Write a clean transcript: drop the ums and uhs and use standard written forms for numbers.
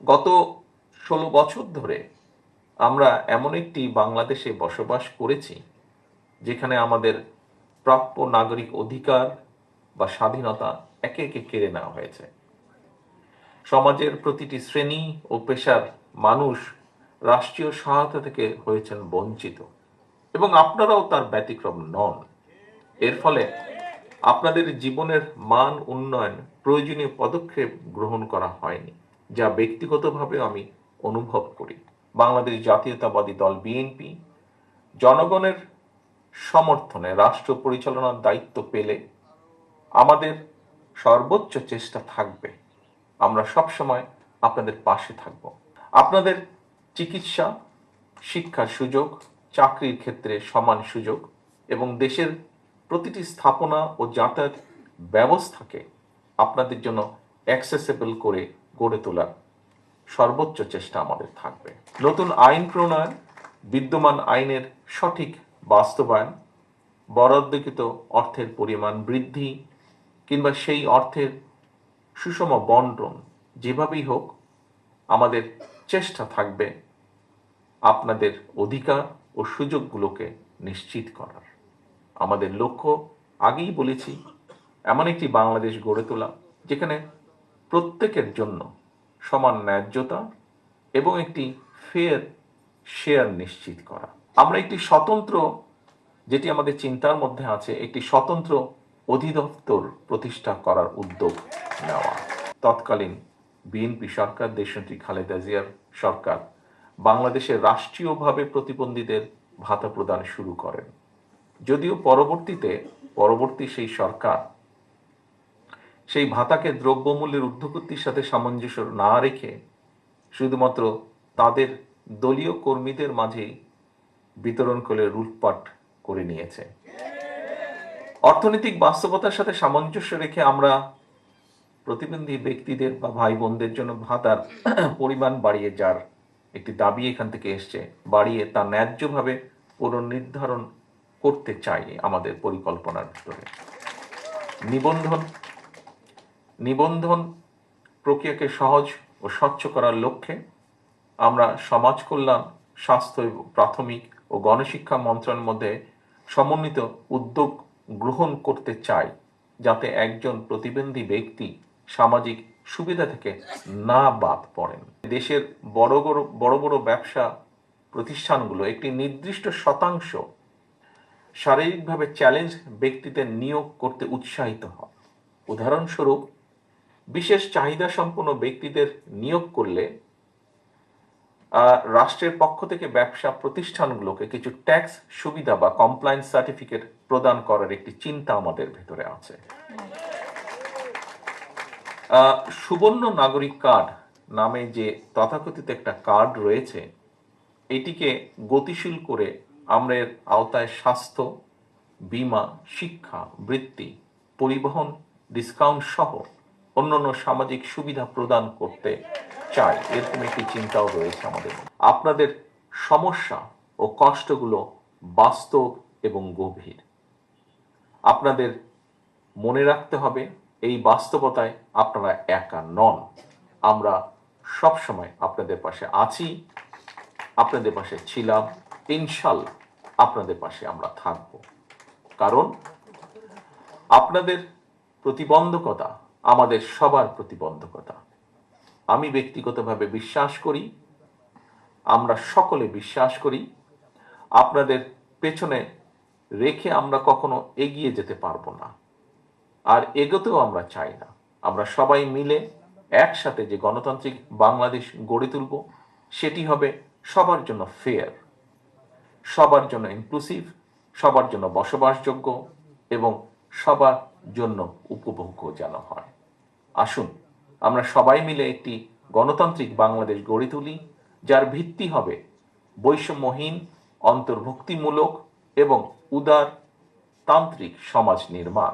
গত ১৬ বছর ধরে আমরা এমন একটি বাংলাদেশে বসবাস করেছি যেখানে আমাদের প্রাপ্য নাগরিক অধিকার বা স্বাধীনতা একে একে কেড়ে নেওয়া হয়েছে। সমাজের প্রতিটি শ্রেণী ও পেশার মানুষ রাষ্ট্রীয় সহায়তা থেকে হয়েছেন বঞ্চিত, এবং আপনারাও তার ব্যতিক্রম নন। এর ফলে আপনাদের জীবনের মান উন্নয়ন প্রয়োজনীয় পদক্ষেপ গ্রহণ করা হয়নি, যা ব্যক্তিগতভাবে আমি অনুভব করি। বাংলাদেশ জাতীয়তাবাদী দল বিএনপি জনগণের সমর্থনে রাষ্ট্র পরিচালনার দায়িত্ব পেলে আমাদের সর্বোচ্চ চেষ্টা থাকবে। আমরা সবসময় আপনাদের পাশে থাকব। আপনাদের চিকিৎসা, শিক্ষার সুযোগ, চাকরির ক্ষেত্রে সমান সুযোগ এবং দেশের প্রতিটি স্থাপনা ও যাতায়াত ব্যবস্থাকে আপনাদের জন্য অ্যাক্সেসেবল করে গড়ে তোলার সর্বোচ্চ চেষ্টা আমাদের থাকবে। নতুন আইন প্রণয়ন, বিদ্যমান আইনের সঠিক বাস্তবায়ন, বরাদ্দকৃত অর্থের পরিমাণ বৃদ্ধি কিংবা সেই অর্থের সুষম বন্টন, যেভাবেই হোক আমাদের চেষ্টা থাকবে আপনাদের অধিকার ও সুযোগগুলোকে নিশ্চিত করার। আমাদের লক্ষ্য, আগেই বলেছি, এমন একটি বাংলাদেশ গড়ে তোলা যেখানে প্রত্যেকের জন্য সমান ন্যায্যতা এবং একটি ফেয়ার শেয়ার নিশ্চিত করা। আমরা একটি স্বতন্ত্র, যেটি আমাদের চিন্তার মধ্যে আছে, একটি স্বতন্ত্র অধিদপ্তর প্রতিষ্ঠা করার উদ্যোগ নেওয়া। তৎকালীন বিএনপি সরকার, দেশনেত্রী খালেদা জিয়ার সরকার, বাংলাদেশের রাষ্ট্রীয়ভাবে প্রতিবন্ধীদের ভাতা প্রদান শুরু করেন। যদিও পরবর্তী সেই সরকার সেই ভাতাকে দ্রব্যমূল্যের ঊর্ধ্বগতির সাথে সামঞ্জস্য না রেখে শুধুমাত্র তাদের দলীয় কর্মীদের মাঝেই বিতরণ করে লুটপাট করে নিয়েছে। অর্থনৈতিক বাস্তবতার সাথে সামঞ্জস্য রেখে আমরা প্রতিবন্ধী ব্যক্তিদের বা ভাই বোনদের জন্য ভাতার পরিমাণ বাড়িয়ে, যার একটি দাবি এখান থেকে এসছে, বাড়িয়ে তা ন্যায্যভাবে পুনর্নির্ধারণ করতে চাই আমাদের পরিকল্পনার ভিতরে। নিবন্ধন প্রক্রিয়াকে সহজ ও স্বচ্ছ করার লক্ষ্যে আমরা সমাজ কল্যাণ, স্বাস্থ্য, প্রাথমিক ও গণশিক্ষা মন্ত্রণালয়ের মধ্যে সমন্বিত উদ্যোগ গ্রহণ করতে চাই, যাতে একজন প্রতিবন্ধী ব্যক্তি সামাজিক সুবিধা থেকে না বাদ পড়েন। দেশের বড় বড় ব্যবসা প্রতিষ্ঠানগুলো একটি নির্দিষ্ট শতাংশ শারীরিকভাবে চ্যালেঞ্জ ব্যক্তিদের নিয়োগ করতে উৎসাহিত হয়। উদাহরণস্বরূপ, বিশেষ চাহিদা সম্পন্ন ব্যক্তিদের নিয়োগ করলে রাষ্ট্রের পক্ষ থেকে ব্যবসা প্রতিষ্ঠানগুলোকে কিছু ট্যাক্স সুবিধা বা কমপ্লায়েন্স সার্টিফিকেট প্রদান করার একটি চিন্তা আমাদের ভেতরে আছে। সুবর্ণ নাগরিক কার্ড নামে যে তথাকথিত একটা কার্ড রয়েছে, এটিকে গতিশীল করে আমরা এর আওতায় স্বাস্থ্য, বীমা, শিক্ষা, বৃত্তি, পরিবহন, ডিসকাউন্ট সহ অন্যান্য সামাজিক সুবিধা প্রদান করতে চাই। এরকম একটি চিন্তাও রয়েছে আমাদের। আপনাদের সমস্যা ও কষ্টগুলো বাস্তব এবং গভীর। আপনাদের মনে রাখতে হবে, এই বাস্তবতায় আপনারা একা নন। আমরা সবসময় আপনাদের পাশে আছি, আপনাদের পাশে ছিলাম, ইনশাল্লাহ আপনাদের পাশে আমরা থাকব। কারণ আপনাদের প্রতিবন্ধকতা আমাদের সবার প্রতিবন্ধকতা। আমি ব্যক্তিগতভাবে বিশ্বাস করি, আমরা সকলে বিশ্বাস করি, আপনাদের পেছনে রেখে আমরা কখনো এগিয়ে যেতে পারবো না, আর এগোতেও আমরা চাই না। আমরা সবাই মিলে একসাথে যে গণতান্ত্রিক বাংলাদেশ গড়ে তুলব, সেটি হবে সবার জন্য ফেয়ার, সবার জন্য ইনক্লুসিভ, সবার জন্য বসবাসযোগ্য এবং সবার জন্য উপভোগ্য যেন হয়। আসুন আমরা সবাই মিলে একটি গণতান্ত্রিক বাংলাদেশ গড়ে তুলি, যার ভিত্তি হবে বৈষম্যহীন, অন্তর্ভুক্তিমূলক এবং উদার তান্ত্রিক সমাজ নির্মাণ।